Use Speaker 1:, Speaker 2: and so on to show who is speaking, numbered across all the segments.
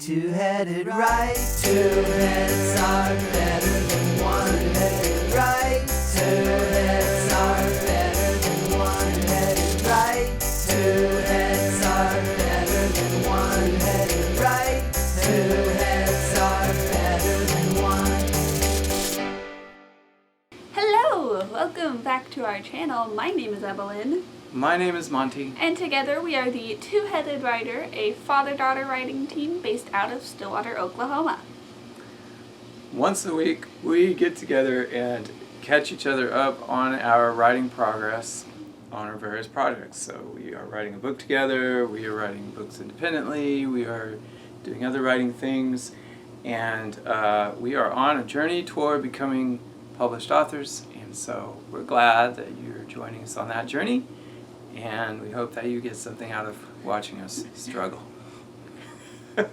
Speaker 1: Two-headed right, two heads are better than one-headed right. Two heads are better than one-headed right. Two heads are better than one-headed right. Two heads are better than one.
Speaker 2: Hello! Welcome back to our channel. My name is Evelyn.
Speaker 3: My name is Monty.
Speaker 2: And together we are the Two-Headed Writer, a father-daughter writing team based out of Stillwater, Oklahoma.
Speaker 3: Once a week, we get together and catch each other up on our writing progress on our various projects. So we are writing a book together, we are writing books independently, we are doing other writing things, and we are on a journey toward becoming published authors. And so we're glad that you're joining us on that journey. And we hope that you get something out of watching us struggle. Right?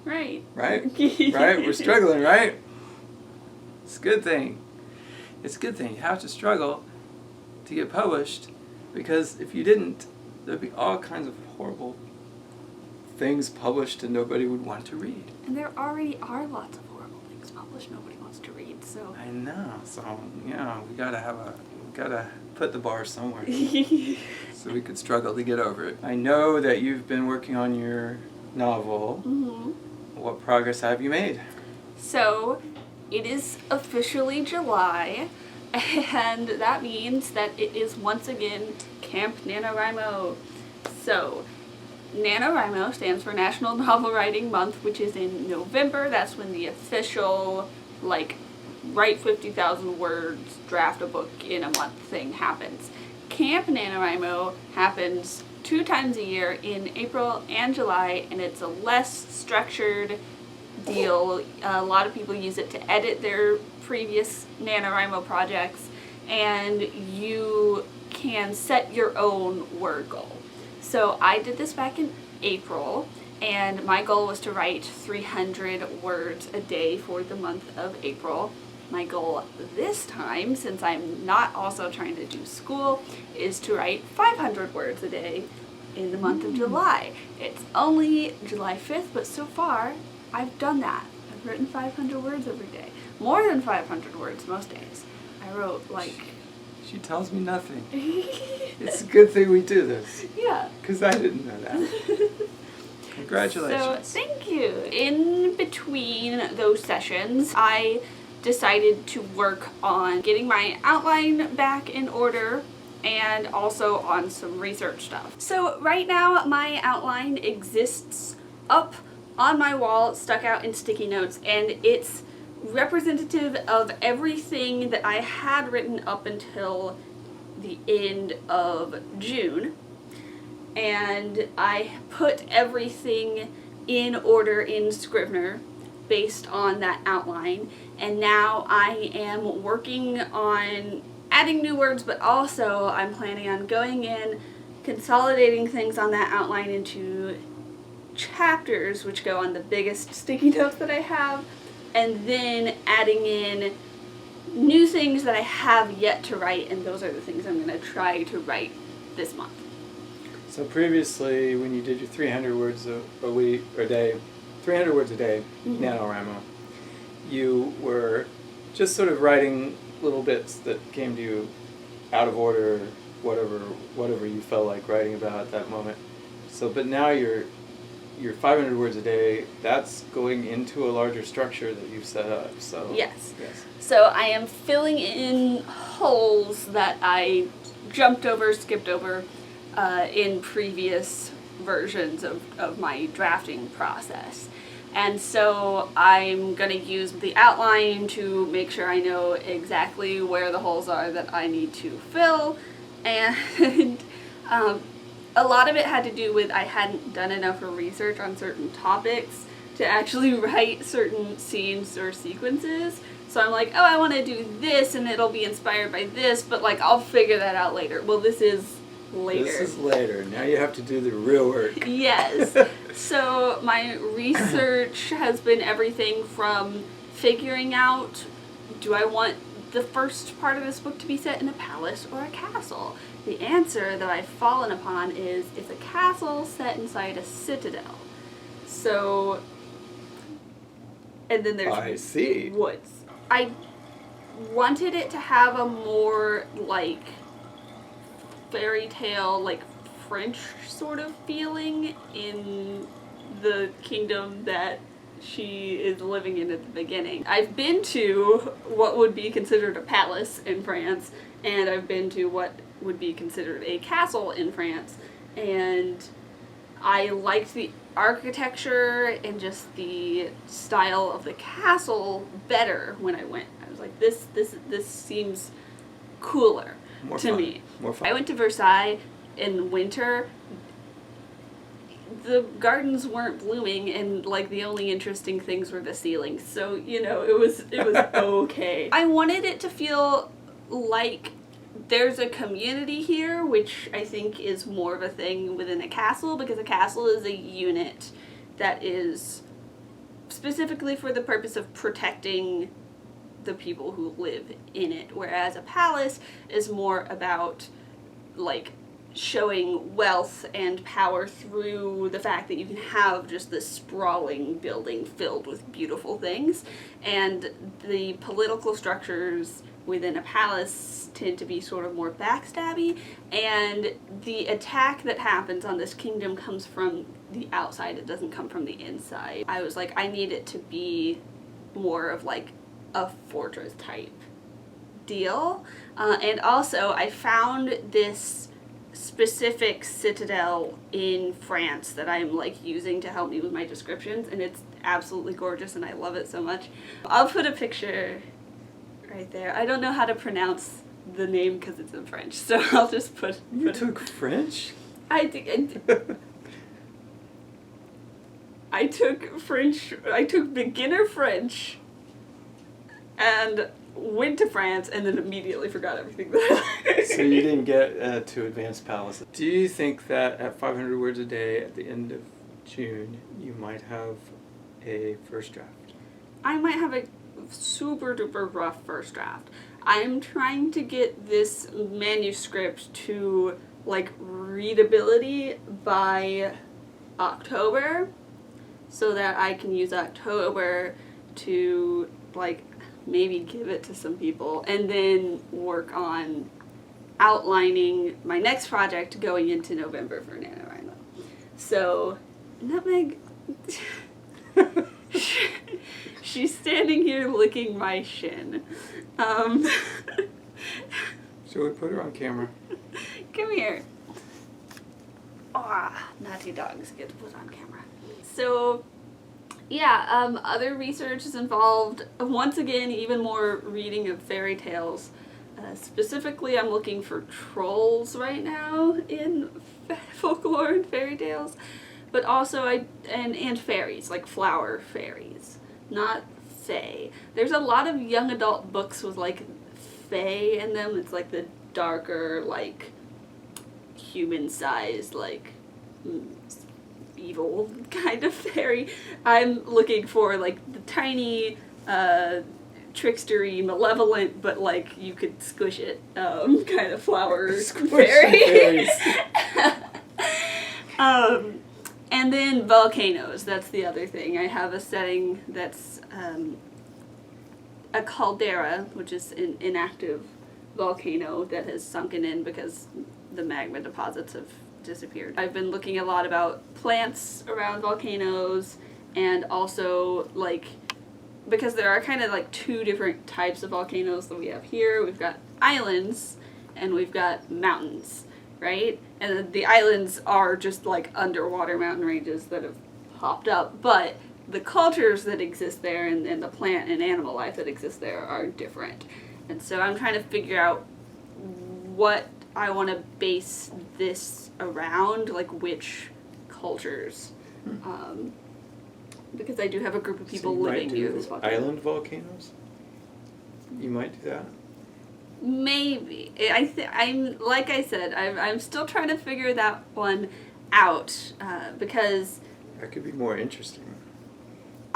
Speaker 2: Right.
Speaker 3: Right? Right? We're struggling, right? It's a good thing. It's a good thing. You have to struggle to get published, because if you didn't, there'd be all kinds of horrible things published and nobody would want to read.
Speaker 2: And there already are lots of horrible things published nobody wants to read, so...
Speaker 3: I know. So, yeah, we gotta put the bar somewhere so we could struggle to get over it. I know that you've been working on your novel.
Speaker 2: Mm-hmm.
Speaker 3: What progress have you made?
Speaker 2: So, it is officially July, and that means that it is once again Camp NaNoWriMo. So, NaNoWriMo stands for National Novel Writing Month, which is in November. That's when the official, write 50,000 words, draft a book in a month thing happens. Camp NaNoWriMo happens 2 times a year in April and July, and it's a less structured deal. A lot of people use it to edit their previous NaNoWriMo projects, and you can set your own word goal. So I did this back in April, and my goal was to write 300 words a day for the month of April. My goal this time, since I'm not also trying to do school, is to write 500 words a day in the month of July. It's only July 5th, but so far, I've done that. I've written 500 words every day. More than 500 words most days. I wrote,
Speaker 3: She tells me nothing. It's a good thing we do this.
Speaker 2: Yeah.
Speaker 3: Because I didn't know that. Congratulations.
Speaker 2: So, thank you. In between those sessions, I decided to work on getting my outline back in order and also on some research stuff. So right now my outline exists up on my wall, stuck out in sticky notes, and it's representative of everything that I had written up until the end of June. And I put everything in order in Scrivener based on that outline, and now I am working on adding new words, but also I'm planning on going in, consolidating things on that outline into chapters, which go on the biggest sticky notes that I have, and then adding in new things that I have yet to write, and those are the things I'm going to try to write this month.
Speaker 3: So previously, when you did your 300 words a week or a day, 300 words a day,
Speaker 2: Mm-hmm.
Speaker 3: NaNoWriMo, you were just sort of writing little bits that came to you out of order, whatever you felt like writing about at that moment. So, but now your 500 words a day, that's going into a larger structure that you've set up. So
Speaker 2: Yes. So I am filling in holes that I jumped over, skipped over in previous versions of my drafting process. And so I'm going to use the outline to make sure I know exactly where the holes are that I need to fill. And a lot of it had to do with I hadn't done enough research on certain topics to actually write certain scenes or sequences. So I'm like, oh, I want to do this and it'll be inspired by this, but I'll figure that out later. Well, this is later.
Speaker 3: This is later. Now you have to do the real work.
Speaker 2: Yes. So my research has been everything from figuring out, do I want the first part of this book to be set in a palace or a castle? the answer that I've fallen upon is it's a castle set inside a citadel. So, and then there's
Speaker 3: I see.
Speaker 2: woods. I wanted it to have a more like fairy tale, like French sort of feeling in the kingdom that she is living in at the beginning. I've been to what would be considered a palace in France, and I've been to what would be considered a castle in France, and I liked the architecture and just the style of the castle better when I went. I was like, this seems cooler
Speaker 3: More
Speaker 2: to
Speaker 3: fun.
Speaker 2: me.
Speaker 3: More fun.
Speaker 2: I went to Versailles in winter. The gardens weren't blooming, and like the only interesting things were the ceilings. So, you know, it was okay. I wanted it to feel like there's a community here, which I think is more of a thing within a castle, because a castle is a unit that is specifically for the purpose of protecting the people who live in it, whereas a palace is more about like showing wealth and power through the fact that you can have just this sprawling building filled with beautiful things, and the political structures within a palace tend to be sort of more backstabby, and the attack that happens on this kingdom comes from the outside, it doesn't come from the inside. I was like, I need it to be more of like a fortress type deal, and also I found this specific citadel in France that I'm like using to help me with my descriptions, and it's absolutely gorgeous and I love it so much. I'll put a picture right there. I don't know how to pronounce the name because it's in French, so I'll just put
Speaker 3: You took French?
Speaker 2: I took French. I took beginner French and went to France and then immediately forgot everything that I learned.
Speaker 3: So you didn't get to Advanced Palace. Do you think that at 500 words a day at the end of June you might have a first draft?
Speaker 2: I might have a super duper rough first draft. I'm trying to get this manuscript to like readability by October so that I can use October to like maybe give it to some people and then work on outlining my next project going into November for NaNoWriMo. So, Nutmeg, she's standing here licking my shin.
Speaker 3: Shall we put her on camera?
Speaker 2: Come here. Ah, naughty dogs get put on camera. So, yeah, other research is involved. Once again, even more reading of fairy tales. Specifically, I'm looking for trolls right now in folklore and fairy tales, but also and fairies, like flower fairies, not fae. There's a lot of young adult books with like fae in them. It's like the darker, like human-sized, like evil kind of fairy. I'm looking for like the tiny, trickstery, malevolent, but like you could squish it, kind of flower fairy. And then volcanoes, that's the other thing. I have a setting that's a caldera, which is an inactive volcano that has sunken in because the magma deposits have disappeared. I've been looking a lot about plants around volcanoes, and also like, because there are kind of like two different types of volcanoes that we have here. We've got islands and we've got mountains, right? And the islands are just like underwater mountain ranges that have popped up, but the cultures that exist there and the plant and animal life that exists there are different. And so I'm trying to figure out what I want to base this around, like which cultures. Because I do have a group of people living near this volcano.
Speaker 3: Island volcanoes? You might do that.
Speaker 2: Maybe. I'm like I said, I'm still trying to figure that one out, because
Speaker 3: That could be more interesting.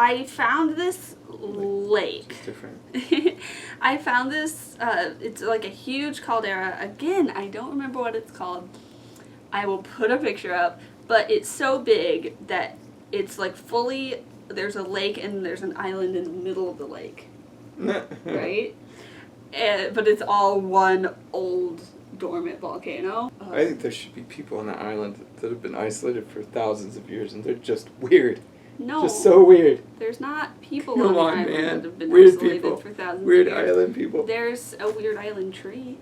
Speaker 2: I found this lake.
Speaker 3: It's different.
Speaker 2: I found this, it's like a huge caldera. Again, I don't remember what it's called. I will put a picture up, but it's so big that it's like fully, there's a lake and there's an island in the middle of the lake. Right? But it's all one old dormant volcano.
Speaker 3: I think there should be people on that island that have been isolated for thousands of years, and they're just weird.
Speaker 2: No.
Speaker 3: Just so weird.
Speaker 2: There's not people
Speaker 3: Come
Speaker 2: on the
Speaker 3: on,
Speaker 2: island
Speaker 3: man.
Speaker 2: that have been
Speaker 3: Weird
Speaker 2: isolated
Speaker 3: people.
Speaker 2: for thousands
Speaker 3: Weird
Speaker 2: of years.
Speaker 3: island people.
Speaker 2: There's a weird island tree.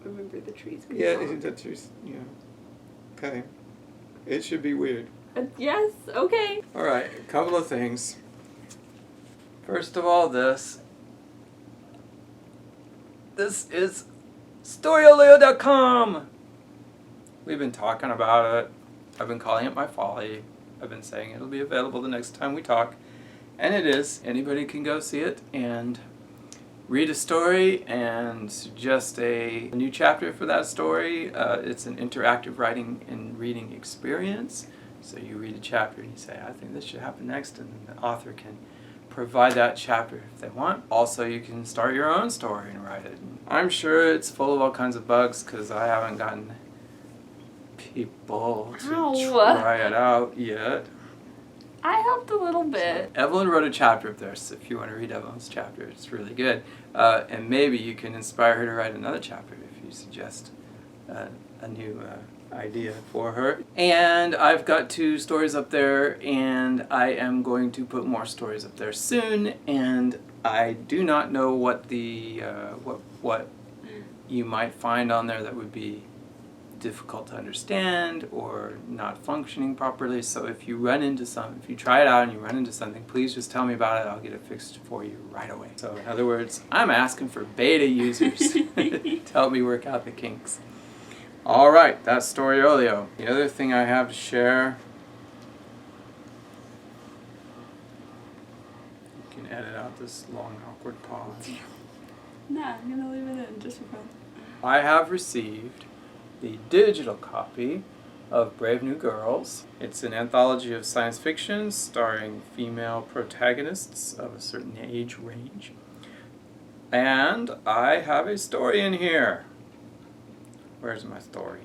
Speaker 2: Remember the trees?
Speaker 3: Yeah, that's just, okay. It should be weird.
Speaker 2: Yes, okay.
Speaker 3: Alright, a couple of things. First of all, this is Storyolio.com. We've been talking about it. I've been calling it my folly. I've been saying it'll be available the next time we talk. And it is. Anybody can go see it and read a story and suggest a new chapter for that story. It's an interactive writing and reading experience. So you read a chapter and you say, I think this should happen next, and then the author can provide that chapter if they want. Also, you can start your own story and write it. I'm sure it's full of all kinds of bugs because I haven't gotten people to try it out yet.
Speaker 2: I helped a little bit.
Speaker 3: Evelyn wrote a chapter up there, so if you want to read Evelyn's chapter, it's really good. And maybe you can inspire her to write another chapter if you suggest a new idea for her. And I've got 2 stories up there, and I am going to put more stories up there soon. And I do not know what the what you might find on there that would be difficult to understand or not functioning properly. So if you run into if you try it out and you run into something, please just tell me about it. I'll get it fixed for you right away. So in other words, I'm asking for beta users to help me work out the kinks. All right, that's Storyolio. The other thing I have to share, you can edit out this long awkward pause.
Speaker 2: No, I'm gonna leave it in just for fun.
Speaker 3: I have received the digital copy of Brave New Girls. It's an anthology of science fiction starring female protagonists of a certain age range. And I have a story in here. Where's my story?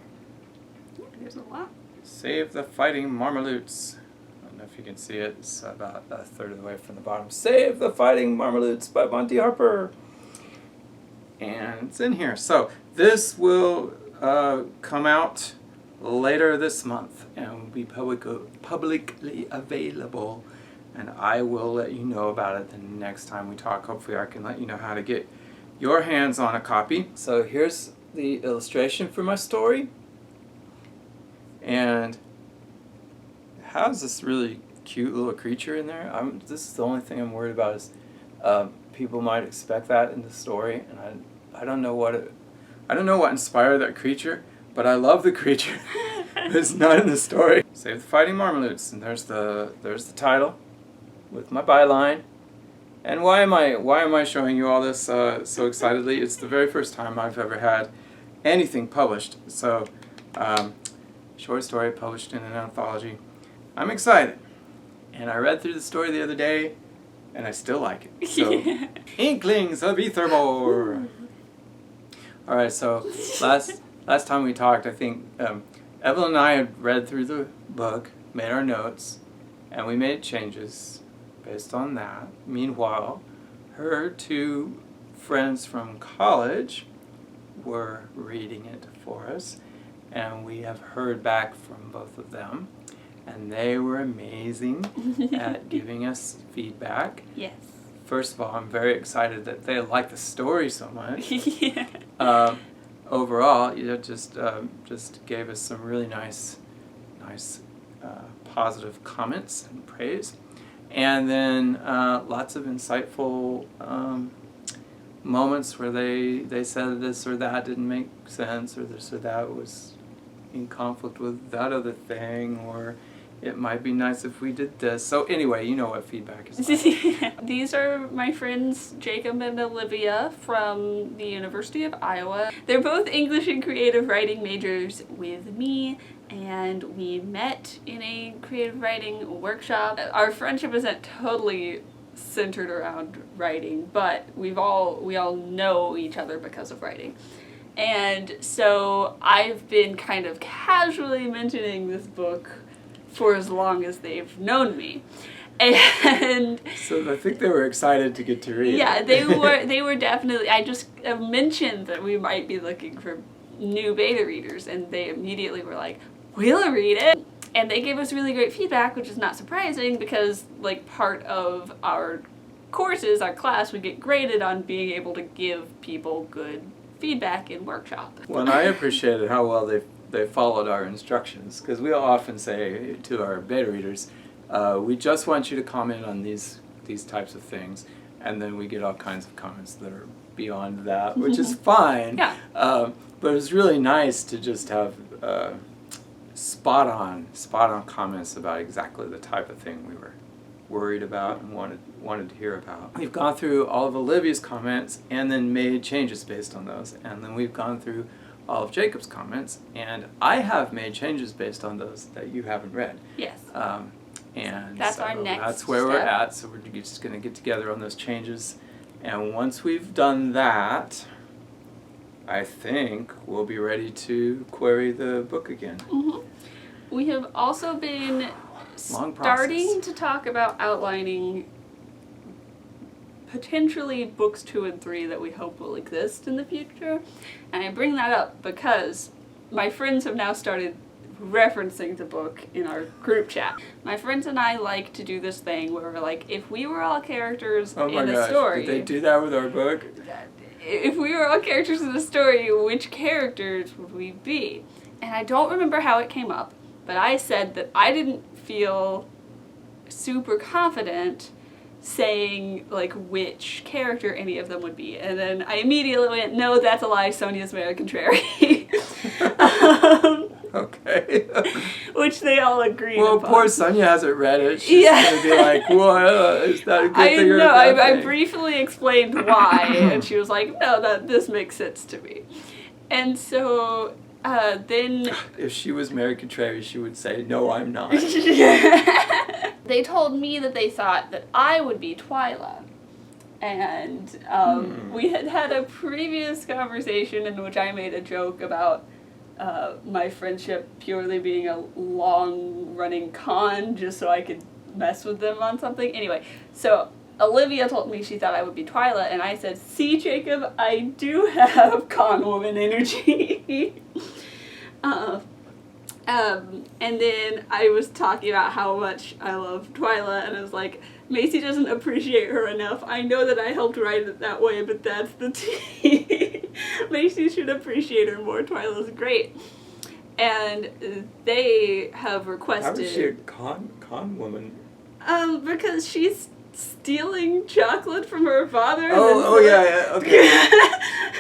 Speaker 2: There's a lot.
Speaker 3: Save the Fighting Marmalutes. I don't know if you can see it. It's about a third of the way from the bottom. Save the Fighting Marmalutes by Monty Harper. And it's in here. So this will come out later this month and will be publicly available, and I will let you know about it the next time we talk. Hopefully I can let you know how to get your hands on a copy. So here's the illustration for my story, and it has this really cute little creature in there. This is the only thing I'm worried about is people might expect that in the story, and I don't know what inspired that creature, but I love the creature. It's not in the story. Save the Fighting Marmalutes, and there's the title with my byline. And why am I showing you all this so excitedly? It's the very first time I've ever had anything published. So, short story published in an anthology. I'm excited, and I read through the story the other day, and I still like it. So, Inklings of Ethermore. All right, so last time we talked, I think Evelyn and I had read through the book, made our notes, and we made changes based on that. Meanwhile, her 2 friends from college were reading it for us, and we have heard back from both of them, and they were amazing at giving us feedback.
Speaker 2: Yes.
Speaker 3: First of all, I'm very excited that they like the story so much.
Speaker 2: Yeah.
Speaker 3: Overall, just gave us some really nice positive comments and praise, and then lots of insightful moments where they said this or that didn't make sense, or this or that was in conflict with that other thing, or it might be nice if we did this. So anyway, you know what feedback is like.
Speaker 2: These are my friends Jacob and Olivia from the University of Iowa. They're both English and creative writing majors with me, and we met in a creative writing workshop. Our friendship isn't totally centered around writing, but we all know each other because of writing. And so I've been kind of casually mentioning this book for as long as they've known me. And
Speaker 3: so I think they were excited to get to read.
Speaker 2: Yeah, they were definitely. I just mentioned that we might be looking for new beta readers, and they immediately were like, "We'll read it." And they gave us really great feedback, which is not surprising because like part of our courses, our class, we get graded on being able to give people good feedback in workshop.
Speaker 3: Well, and I appreciated how well they followed our instructions, because we often say to our beta readers, we just want you to comment on these types of things, and then we get all kinds of comments that are beyond that, which is fine.
Speaker 2: Yeah.
Speaker 3: But it's really nice to just have spot on comments about exactly the type of thing we were worried about and wanted to hear about. We've gone through all of Olivia's comments and then made changes based on those, and then we've gone through all of Jacob's comments, and I have made changes based on those that you haven't read.
Speaker 2: Yes.
Speaker 3: And
Speaker 2: that's
Speaker 3: so
Speaker 2: our next
Speaker 3: that's where we're
Speaker 2: step.
Speaker 3: at, so we're just going to get together on those changes, and once we've done that, I think we'll be ready to query the book again.
Speaker 2: Mm-hmm. We have also been
Speaker 3: Long
Speaker 2: starting
Speaker 3: process.
Speaker 2: to talk about outlining potentially books 2 and 3 that we hope will exist in the future. And I bring that up because my friends have now started referencing the book in our group chat. My friends and I like to do this thing where we're like, if we were all characters
Speaker 3: Oh my
Speaker 2: in a
Speaker 3: gosh,
Speaker 2: story...
Speaker 3: did they do that with our book?
Speaker 2: If we were all characters in a story, which characters would we be? And I don't remember how it came up, but I said that I didn't feel super confident saying like which character any of them would be, and then I immediately went, no, that's a lie, Sonia's Mary Contrary.
Speaker 3: Okay.
Speaker 2: Which they all agreed
Speaker 3: Well,
Speaker 2: upon.
Speaker 3: poor Sonia hasn't read it. She's going to be like, well, is that a good
Speaker 2: I
Speaker 3: thing or a
Speaker 2: know,
Speaker 3: bad
Speaker 2: I
Speaker 3: thing?
Speaker 2: briefly explained why, and she was like, no, this makes sense to me. And so then...
Speaker 3: If she was Mary Contrary, she would say, no, I'm not.
Speaker 2: They told me that they thought that I would be Twyla. And we had had a previous conversation in which I made a joke about my friendship purely being a long-running con just so I could mess with them on something. Anyway, so Olivia told me she thought I would be Twyla, and I said, see, Jacob, I do have con woman energy. And then I was talking about how much I love Twyla, and I was like, Macy doesn't appreciate her enough. I know that I helped write it that way, but that's the tea. Macy should appreciate her more. Twyla's great. And they have requested...
Speaker 3: How is she a con woman?
Speaker 2: Because she's stealing chocolate from her father.
Speaker 3: Oh, yeah, okay.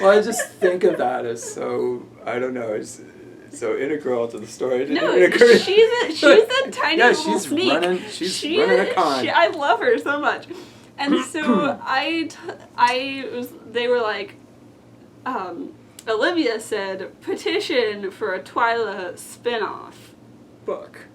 Speaker 3: Well, I just think of that as so, I don't know, it's so integral to the story.
Speaker 2: No, she's a tiny
Speaker 3: yeah,
Speaker 2: little
Speaker 3: she's
Speaker 2: sneak.
Speaker 3: She's running a con.
Speaker 2: I love her so much. And so they were like, Olivia said, petition for a Twyla spin-off book.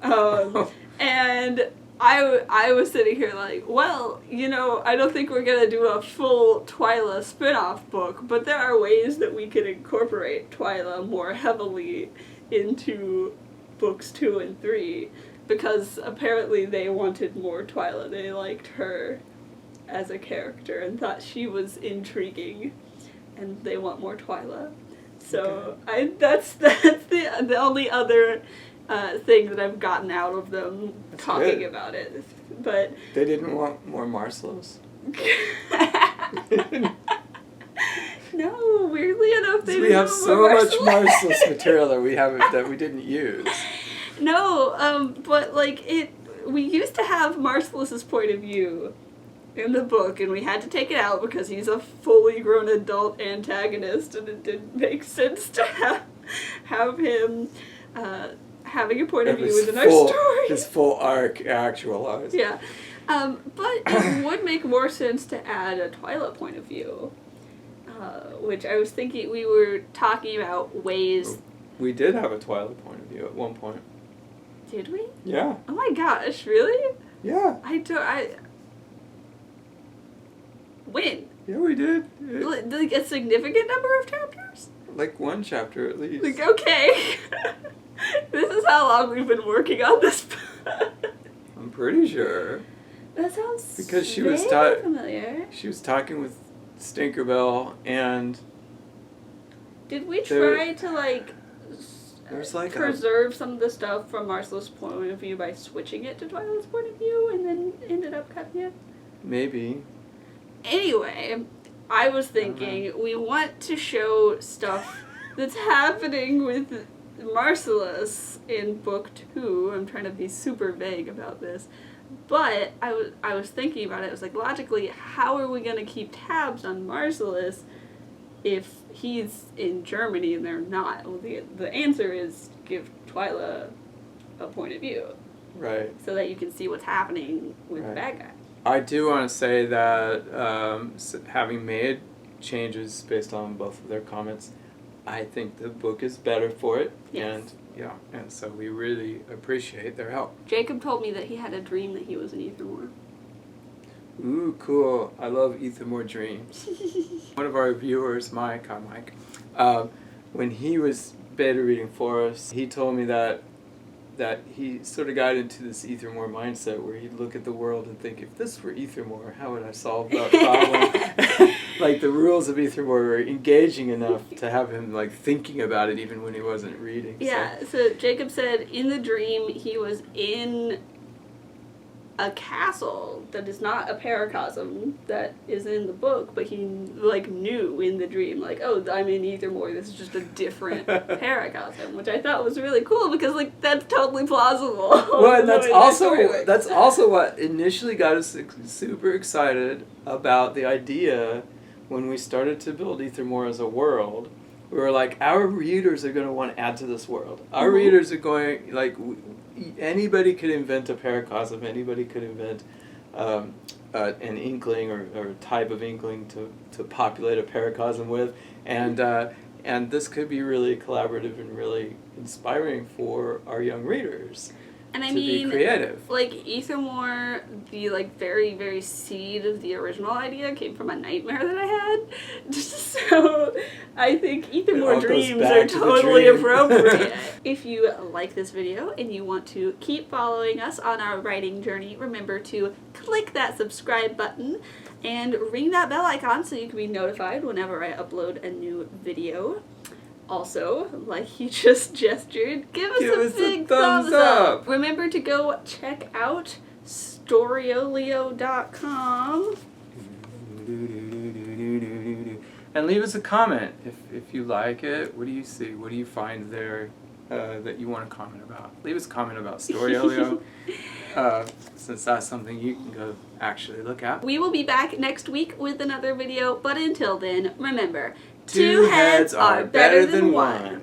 Speaker 2: And I was sitting here like, well, you know, I don't think we're going to do a full Twyla spin-off book, but there are ways that we could incorporate Twyla more heavily into books 2 and 3, because apparently they wanted more Twyla. They liked her as a character and thought she was intriguing, and they want more Twyla. So
Speaker 3: Okay.
Speaker 2: that's the only other thing that I've gotten out of them talking
Speaker 3: good.
Speaker 2: about it. But
Speaker 3: They didn't want more Marcelos?
Speaker 2: no, weirdly enough, they
Speaker 3: We
Speaker 2: didn't
Speaker 3: have
Speaker 2: want
Speaker 3: so
Speaker 2: more
Speaker 3: much
Speaker 2: Marcelos.
Speaker 3: Marcelos material that we didn't use.
Speaker 2: No, but like we used to have Marcelous's point of view in the book, and we had to take it out because he's a fully grown adult antagonist, and it didn't make sense to have him having a point of
Speaker 3: It
Speaker 2: view
Speaker 3: was
Speaker 2: within our story.
Speaker 3: his full arc actualized.
Speaker 2: Yeah. But it would make more sense to add a Twyla point of view. Which I was thinking, we were talking about ways...
Speaker 3: We did have a Twyla point of view at one point.
Speaker 2: Did we?
Speaker 3: Yeah.
Speaker 2: Oh my gosh, really?
Speaker 3: Yeah.
Speaker 2: When?
Speaker 3: Yeah, we did.
Speaker 2: Like a significant number of chapters?
Speaker 3: Like one chapter at least.
Speaker 2: Like, okay. This is how long we've been working on this.
Speaker 3: I'm pretty sure.
Speaker 2: That sounds
Speaker 3: Because she was
Speaker 2: familiar.
Speaker 3: She was talking with Stinkerbell, and
Speaker 2: did we try to
Speaker 3: there's like
Speaker 2: preserve some of the stuff from Marcella's point of view by switching it to Twyla's point of view, and then ended up cutting it?
Speaker 3: Maybe.
Speaker 2: Anyway, I was thinking we want to show stuff that's happening with Marcellus in book 2. I'm trying to be super vague about this. But I was thinking about it. It was like, logically, how are we going to keep tabs on Marcellus if he's in Germany and they're not? Well, the answer is give Twyla a point of view.
Speaker 3: Right.
Speaker 2: So that you can see what's happening with the bad guy.
Speaker 3: I do want to say that having made changes based on both of their comments, I think the book is better for it.
Speaker 2: Yes.
Speaker 3: And so we really appreciate their help.
Speaker 2: Jacob told me that he had a dream that he was in Ethermore.
Speaker 3: Ooh, cool. I love Ethermore dreams. One of our viewers, Mike, when he was beta reading for us, he told me that he sort of got into this Ethermore mindset where he'd look at the world and think, if this were Ethermore, how would I solve that problem? Like, the rules of Ethermore were engaging enough to have him, like, thinking about it even when he wasn't reading.
Speaker 2: Yeah, so Jacob said in the dream he was in a castle that is not a paracosm that is in the book, but he, like, knew in the dream, like, oh, I'm in Ethermore, this is just a different paracosm, which I thought was really cool because, like, that's totally plausible.
Speaker 3: Well, and that's also what initially got us super excited about the idea when we started to build Ethermore as a world. We were like, our readers are going to want to add to this world. Our readers are going, like, anybody could invent a paracosm, anybody could invent an inkling or a type of inkling to populate a paracosm with, and this could be really collaborative and really inspiring for our young readers.
Speaker 2: And I
Speaker 3: to
Speaker 2: mean,
Speaker 3: be creative.
Speaker 2: Like, Ethermore, the, like, very, very seed of the original idea came from a nightmare that I had. So, I think Ethermore dreams are totally appropriate. If you like this video and you want to keep following us on our writing journey, remember to click that subscribe button and ring that bell icon so you can be notified whenever I upload a new video. Also, like he just gestured, give us a big thumbs up. Remember to go check out Storyolio.com.
Speaker 3: And leave us a comment if you like it. What do you see? What do you find there that you want to comment about? Leave us a comment about Storyolio, since that's something you can go actually look at.
Speaker 2: We will be back next week with another video, but until then, remember,
Speaker 3: 2 heads are better than 1.